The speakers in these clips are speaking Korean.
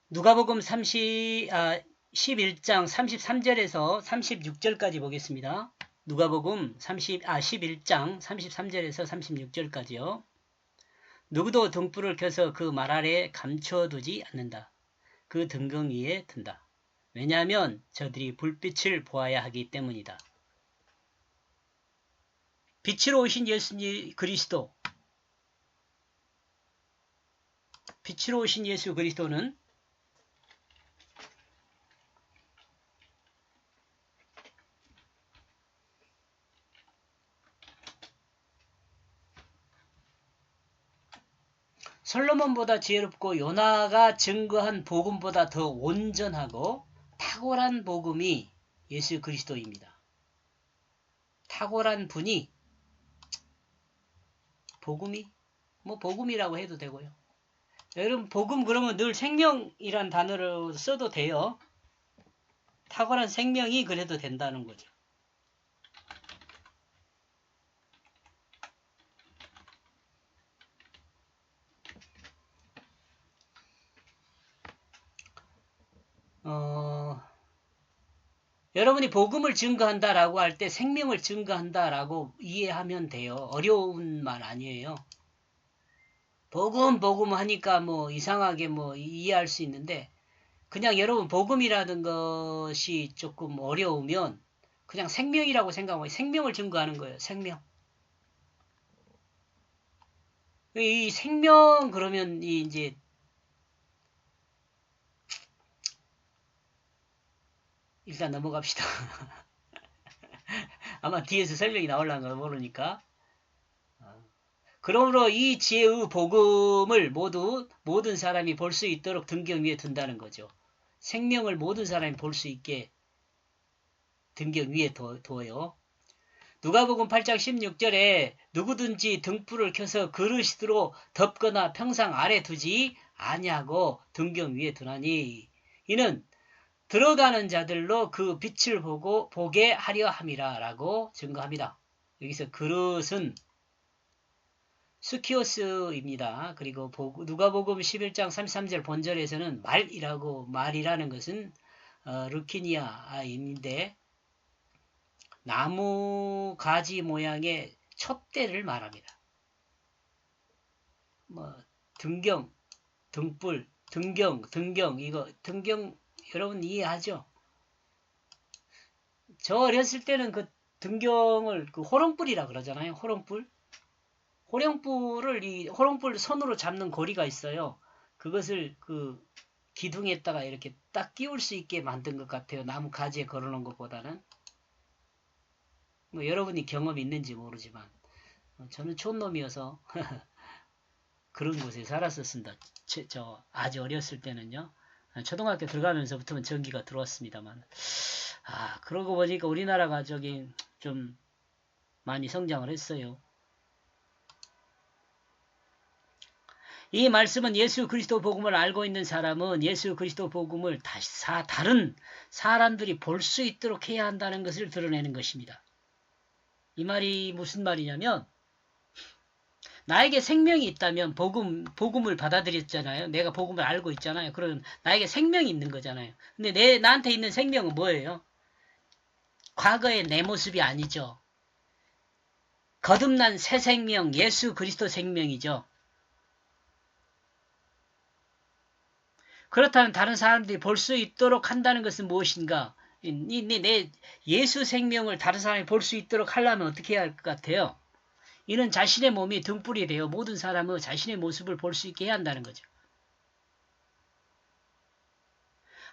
누가복음 11장 33절에서 36절까지 보겠습니다. 누가복음 11장 33절에서 36절까지요. 누구도 등불을 켜서 그 말 아래 감춰두지 않는다. 그 등경 위에 든다. 왜냐하면 저들이 불빛을 보아야 하기 때문이다. 빛으로 오신 예수 그리스도, 빛으로 오신 예수 그리스도는 솔로몬보다 지혜롭고 요나가 증거한 복음보다 더 온전하고 탁월한 복음이 예수 그리스도입니다. 탁월한 분이 복음이 복음이라고 해도 되고요. 여러분 복음 그러면 늘 생명이란 단어로 써도 돼요. 탁월한 생명이 그래도 된다는 거죠. 여러분이 복음을 증거한다라고 할 때 생명을 증거한다라고 이해하면 돼요. 어려운 말 아니에요. 복음 하니까 이상하게 이해할 수 있는데 그냥 여러분 복음이라는 것이 조금 어려우면 그냥 생명이라고 생각하고 생명을 증거하는 거예요. 생명. 이 생명 그러면 이제 일단 넘어갑시다. 아마 뒤에서 설명이 나오려는 걸 모르니까. 그러므로 이 지혜의 복음을 모든 사람이 볼 수 있도록 등경 위에 둔다는 거죠. 생명을 모든 사람이 볼 수 있게 등경 위에 둬요. 누가복음 8장 16절에 누구든지 등불을 켜서 그릇으로 덮거나 평상 아래 두지 아니하고 등경 위에 두나니 이는 들어가는 자들로 그 빛을 보게 하려 함이라 라고 증거합니다. 여기서 그릇은 스키오스입니다. 그리고 누가복음 11장 33절 본절에서는 말이라는 것은 르키니아인데 나무 가지 모양의 촛대를 말합니다. 등경, 등불, 등경 이거 등경 여러분 이해하죠? 저 어렸을 때는 그 등경을 그 호롱불이라 그러잖아요. 호롱불을 손으로 잡는 고리가 있어요. 그것을 그 기둥에다가 이렇게 딱 끼울 수 있게 만든 것 같아요. 나무 가지에 걸어놓은 것보다는. 여러분이 경험이 있는지 모르지만 저는 촌놈이어서 그런 곳에 살았었습니다. 저 아주 어렸을 때는요. 초등학교 들어가면서부터는 전기가 들어왔습니다만 그러고 보니까 우리나라가 좀 많이 성장을 했어요. 이 말씀은 예수 그리스도 복음을 알고 있는 사람은 예수 그리스도 복음을 다른 사람들이 볼 수 있도록 해야 한다는 것을 드러내는 것입니다. 이 말이 무슨 말이냐면 나에게 생명이 있다면 복음을 받아들였잖아요. 내가 복음을 알고 있잖아요. 그러면 나에게 생명이 있는 거잖아요. 근데 나한테 있는 생명은 뭐예요? 과거의 내 모습이 아니죠. 거듭난 새 생명, 예수 그리스도 생명이죠. 그렇다면 다른 사람들이 볼 수 있도록 한다는 것은 무엇인가? 내 예수 생명을 다른 사람이 볼 수 있도록 하려면 어떻게 해야 할 것 같아요? 이는 자신의 몸이 등불이 되어 모든 사람의 자신의 모습을 볼 수 있게 해야 한다는 거죠.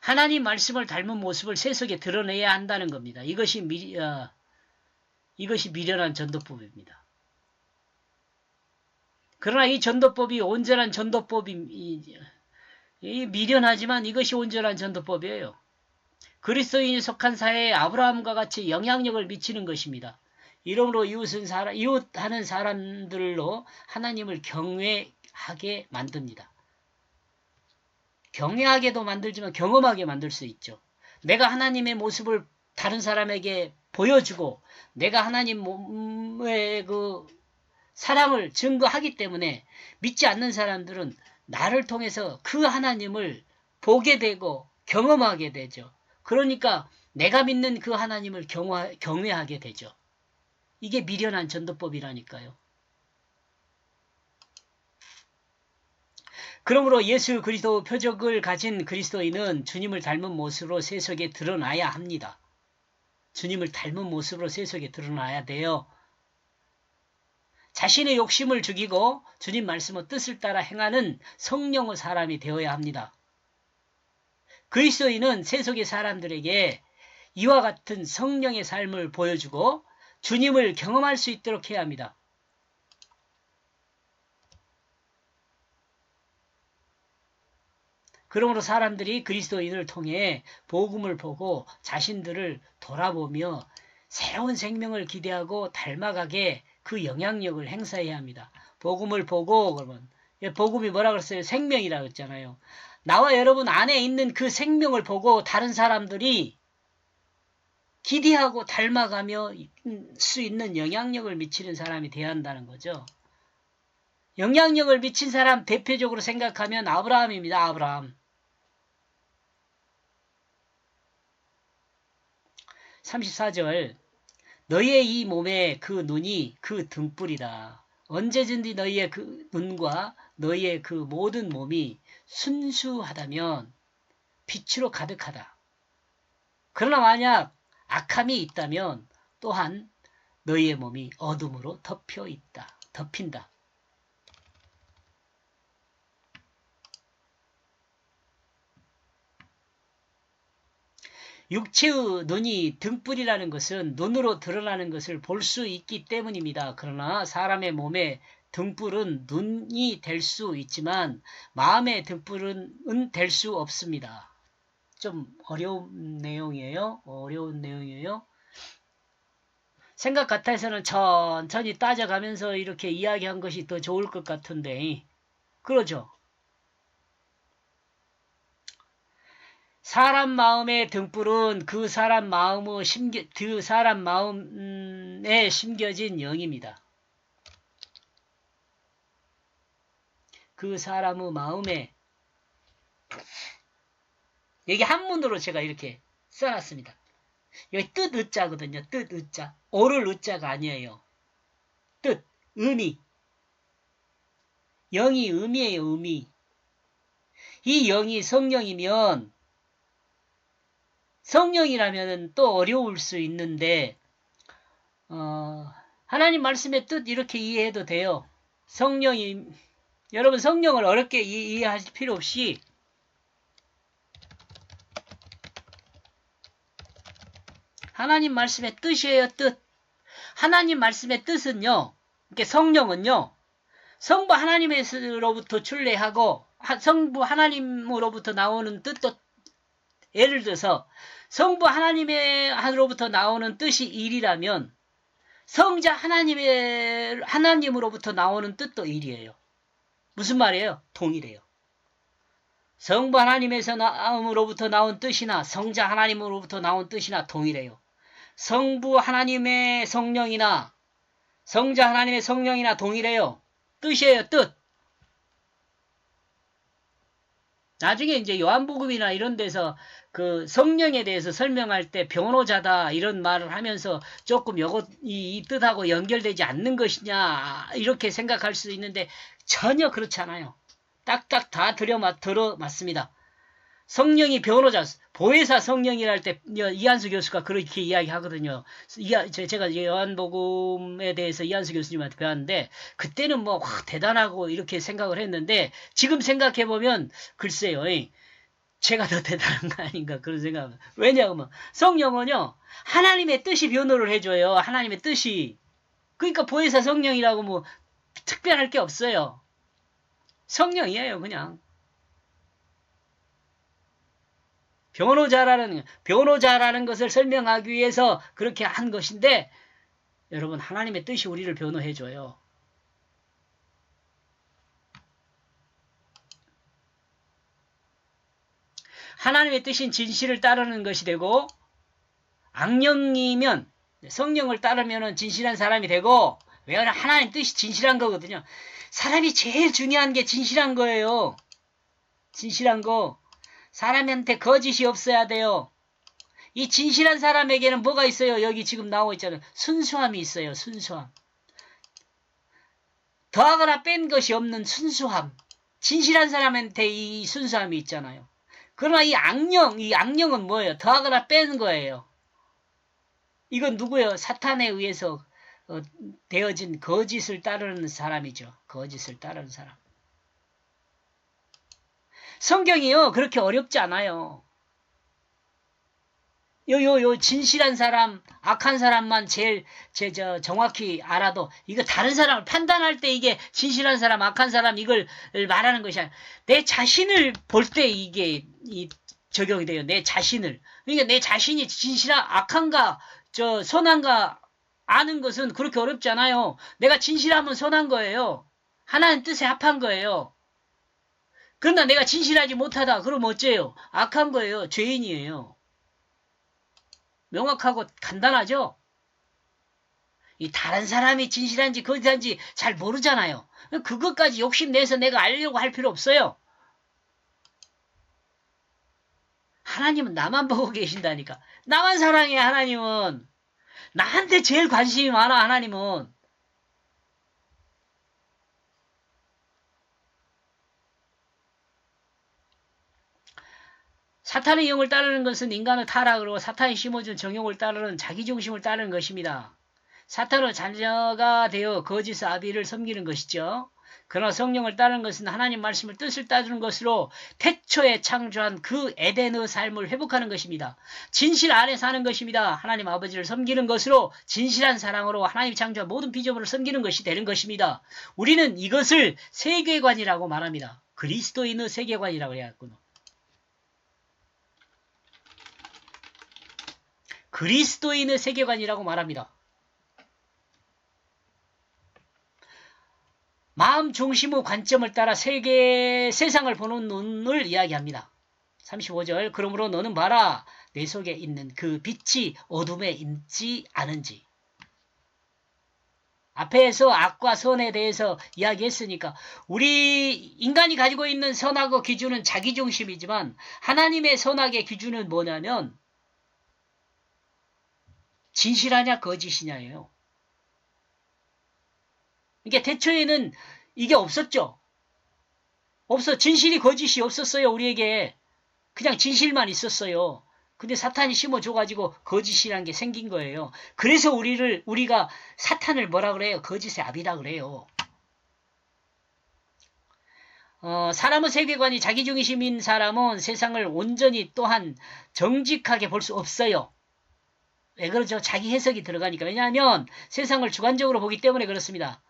하나님 말씀을 닮은 모습을 세속에 드러내야 한다는 겁니다. 이것이 미련한 전도법입니다. 그러나 이 전도법이 온전한 전도법이 미련하지만 이것이 온전한 전도법이에요. 그리스도인이 속한 사회에 아브라함과 같이 영향력을 미치는 것입니다. 이러므로 이웃하는 사람들로 하나님을 경외하게 만듭니다. 경외하게도 만들지만 경험하게 만들 수 있죠. 내가 하나님의 모습을 다른 사람에게 보여주고 내가 하나님의 그 사랑을 증거하기 때문에 믿지 않는 사람들은 나를 통해서 그 하나님을 보게 되고 경험하게 되죠. 그러니까 내가 믿는 그 하나님을 경외하게 되죠. 이게 미련한 전도법이라니까요. 그러므로 예수 그리스도 표적을 가진 그리스도인은 주님을 닮은 모습으로 세속에 드러나야 합니다. 주님을 닮은 모습으로 세속에 드러나야 돼요. 자신의 욕심을 죽이고 주님 말씀의 뜻을 따라 행하는 성령의 사람이 되어야 합니다. 그리스도인은 세속의 사람들에게 이와 같은 성령의 삶을 보여주고 주님을 경험할 수 있도록 해야 합니다. 그러므로 사람들이 그리스도인을 통해 복음을 보고 자신들을 돌아보며 새로운 생명을 기대하고 닮아가게 그 영향력을 행사해야 합니다. 복음을 보고 그러면 복음이 뭐라 그랬어요? 생명이라고 했잖아요. 나와 여러분 안에 있는 그 생명을 보고 다른 사람들이 기대하고 닮아가며 수 있는 영향력을 미치는 사람이 되어야 한다는 거죠. 영향력을 미친 사람 대표적으로 생각하면 아브라함입니다. 아브라함. 34절 너희의 이 몸에 그 눈이 그 등불이다. 언제든지 너희의 그 눈과 너희의 그 모든 몸이 순수하다면 빛으로 가득하다. 그러나 만약 악함이 있다면 또한 너희의 몸이 어둠으로 덮인다. 육체의 눈이 등불이라는 것은 눈으로 드러나는 것을 볼 수 있기 때문입니다. 그러나 사람의 몸에 등불은 눈이 될 수 있지만 마음의 등불은 될 수 없습니다. 좀 어려운 내용이에요. 생각 같아서는 천천히 따져가면서 이렇게 이야기한 것이 더 좋을 것 같은데 그러죠. 사람 마음의 등불은 그 사람 마음에 심겨진 영입니다. 그 사람의 마음에 여기 한문으로 제가 이렇게 써놨습니다. 여기 뜻 의자거든요. 뜻 의자. 오를 의자가 아니에요. 뜻, 의미. 영이 의미예요. 의미. 이 영이 성령이면 성령이라면 또 어려울 수 있는데 하나님 말씀의 뜻 이렇게 이해해도 돼요. 여러분 성령을 어렵게 이해하실 필요 없이 하나님 말씀의 뜻이에요. 뜻. 하나님 말씀의 뜻은요. 이렇게 성령은요. 성부 하나님으로부터 출래하고 성부 하나님으로부터 나오는 뜻도 예를 들어서 성부 하나님으로부터 나오는 뜻이 일이라면 성자 하나님으로부터 나오는 뜻도 일이에요. 무슨 말이에요? 동일해요. 성부 하나님으로부터 나온 뜻이나 성자 하나님으로부터 나온 뜻이나 동일해요. 성부 하나님의 성령이나 성자 하나님의 성령이나 동일해요. 뜻이에요. 뜻. 나중에 이제 요한복음이나 이런 데서 그 성령에 대해서 설명할 때 변호자다 이런 말을 하면서 조금 이 뜻하고 연결되지 않는 것이냐 이렇게 생각할 수 있는데 전혀 그렇지 않아요. 딱딱 다 들어맞습니다. 성령이 변호자, 보혜사 성령이랄 때 이한수 교수가 그렇게 이야기하거든요. 제가 요한복음에 대해서 이한수 교수님한테 배웠는데 그때는 뭐 대단하고 이렇게 생각을 했는데 지금 생각해보면 글쎄요. 제가 더 대단한 거 아닌가 그런 생각은. 왜냐하면 성령은요. 하나님의 뜻이 변호를 해줘요. 하나님의 뜻이. 그러니까 보혜사 성령이라고 뭐 특별할 게 없어요. 성령이에요. 그냥. 변호자라는 것을 설명하기 위해서 그렇게 한 것인데 여러분 하나님의 뜻이 우리를 변호해줘요. 하나님의 뜻인 진실을 따르는 것이 되고 악령이면 성령을 따르면 진실한 사람이 되고 왜냐하면 하나님 뜻이 진실한 거거든요. 사람이 제일 중요한 게 진실한 거예요. 진실한 거. 사람한테 거짓이 없어야 돼요. 이 진실한 사람에게는 뭐가 있어요? 여기 지금 나오고 있잖아요. 순수함이 있어요. 순수함. 더하거나 뺀 것이 없는 순수함. 진실한 사람한테 이 순수함이 있잖아요. 그러나 이 악령은 뭐예요? 더하거나 뺀 거예요. 이건 누구예요? 사탄에 의해서 되어진 거짓을 따르는 사람이죠. 거짓을 따르는 사람. 성경이요, 그렇게 어렵지 않아요. 요 진실한 사람, 악한 사람만 정확히 알아도, 이거 다른 사람을 판단할 때 이게 진실한 사람, 악한 사람, 이걸 말하는 것이 아니라, 내 자신을 볼 때 이게, 적용이 돼요. 내 자신을. 그러니까 내 자신이 악한가, 선한가 아는 것은 그렇게 어렵지 않아요. 내가 진실하면 선한 거예요. 하나님 뜻에 합한 거예요. 그러나 내가 진실하지 못하다. 그럼 어째요? 악한 거예요. 죄인이에요. 명확하고 간단하죠? 이 다른 사람이 진실한지 거짓한지 잘 모르잖아요. 그것까지 욕심내서 내가 알려고 할 필요 없어요. 하나님은 나만 보고 계신다니까. 나만 사랑해, 하나님은. 나한테 제일 관심이 많아, 하나님은. 사탄의 영을 따르는 것은 인간을 타락으로 사탄이 심어준 정욕을 따르는 자기중심을 따르는 것입니다. 사탄의 자녀가 되어 거짓 아비를 섬기는 것이죠. 그러나 성령을 따르는 것은 하나님 말씀을 뜻을 따르는 것으로 태초에 창조한 그 에덴의 삶을 회복하는 것입니다. 진실 안에 사는 것입니다. 하나님 아버지를 섬기는 것으로 진실한 사랑으로 하나님이 창조한 모든 피조물을 섬기는 것이 되는 것입니다. 우리는 이것을 세계관이라고 말합니다. 그리스도인의 세계관이라고 해야겠구나. 그리스도인의 세계관이라고 말합니다. 마음 중심의 관점을 따라 세상을 보는 눈을 이야기합니다. 35절 그러므로 너는 봐라 내 속에 있는 그 빛이 어둠에 있지 않은지. 앞에서 악과 선에 대해서 이야기했으니까 우리 인간이 가지고 있는 선악의 기준은 자기중심이지만 하나님의 선악의 기준은 뭐냐면 진실하냐 거짓이냐예요. 그러니까 대초에는 이게 없었죠. 진실이 거짓이 없었어요. 우리에게. 그냥 진실만 있었어요. 근데 사탄이 심어줘가지고 거짓이라는 게 생긴 거예요. 그래서 우리가 사탄을 뭐라 그래요? 거짓의 아비라 그래요. 사람의 세계관이 자기중심인 사람은 세상을 온전히 또한 정직하게 볼 수 없어요. 왜 그러죠? 자기 해석이 들어가니까. 왜냐하면 세상을 주관적으로 보기 때문에 그렇습니다.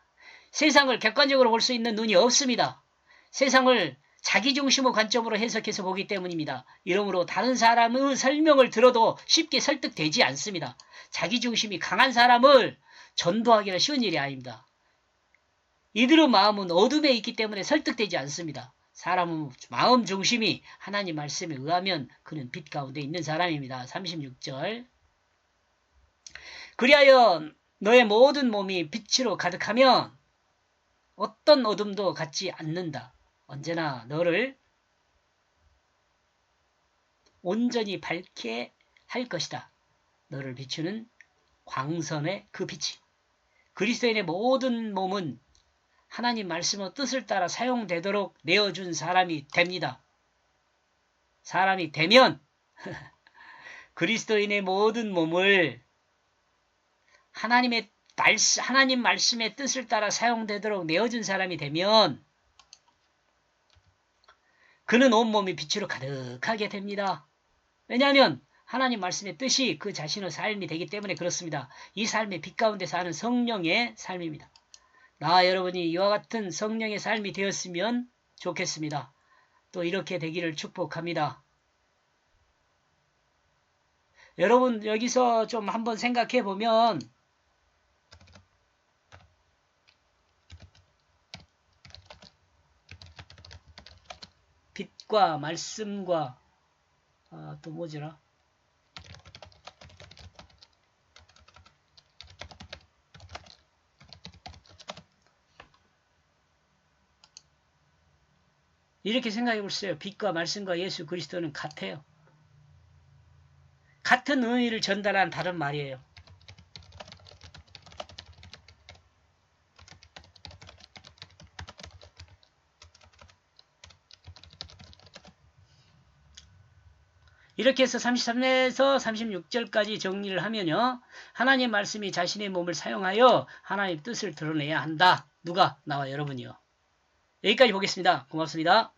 세상을 객관적으로 볼 수 있는 눈이 없습니다. 세상을 자기중심의 관점으로 해석해서 보기 때문입니다. 이러므로 다른 사람의 설명을 들어도 쉽게 설득되지 않습니다. 자기중심이 강한 사람을 전도하기는 쉬운 일이 아닙니다. 이들의 마음은 어둠에 있기 때문에 설득되지 않습니다. 사람은 마음 중심이 하나님 말씀에 의하면 그는 빛 가운데 있는 사람입니다. 36절 그리하여 너의 모든 몸이 빛으로 가득하면 어떤 어둠도 갖지 않는다. 언제나 너를 온전히 밝게 할 것이다. 너를 비추는 광선의 그 빛이. 그리스도인의 모든 몸은 하나님 말씀의 뜻을 따라 사용되도록 내어준 사람이 됩니다. 사람이 되면 그리스도인의 모든 몸을 하나님 말씀의 뜻을 따라 사용되도록 내어준 사람이 되면 그는 온몸이 빛으로 가득하게 됩니다. 왜냐하면 하나님 말씀의 뜻이 그 자신의 삶이 되기 때문에 그렇습니다. 이 삶의 빛 가운데 사는 성령의 삶입니다. 나와 여러분이 이와 같은 성령의 삶이 되었으면 좋겠습니다. 또 이렇게 되기를 축복합니다. 여러분 여기서 좀 한번 생각해 보면 빛과 말씀과 또 뭐지라? 이렇게 생각해 보세요. 빛과 말씀과 예수 그리스도는 같아요. 같은 의미를 전달한 다른 말이에요. 이렇게 해서 33에서 36절까지 정리를 하면요. 하나님 말씀이 자신의 몸을 사용하여 하나님의 뜻을 드러내야 한다. 누가? 나와 여러분이요. 여기까지 보겠습니다. 고맙습니다.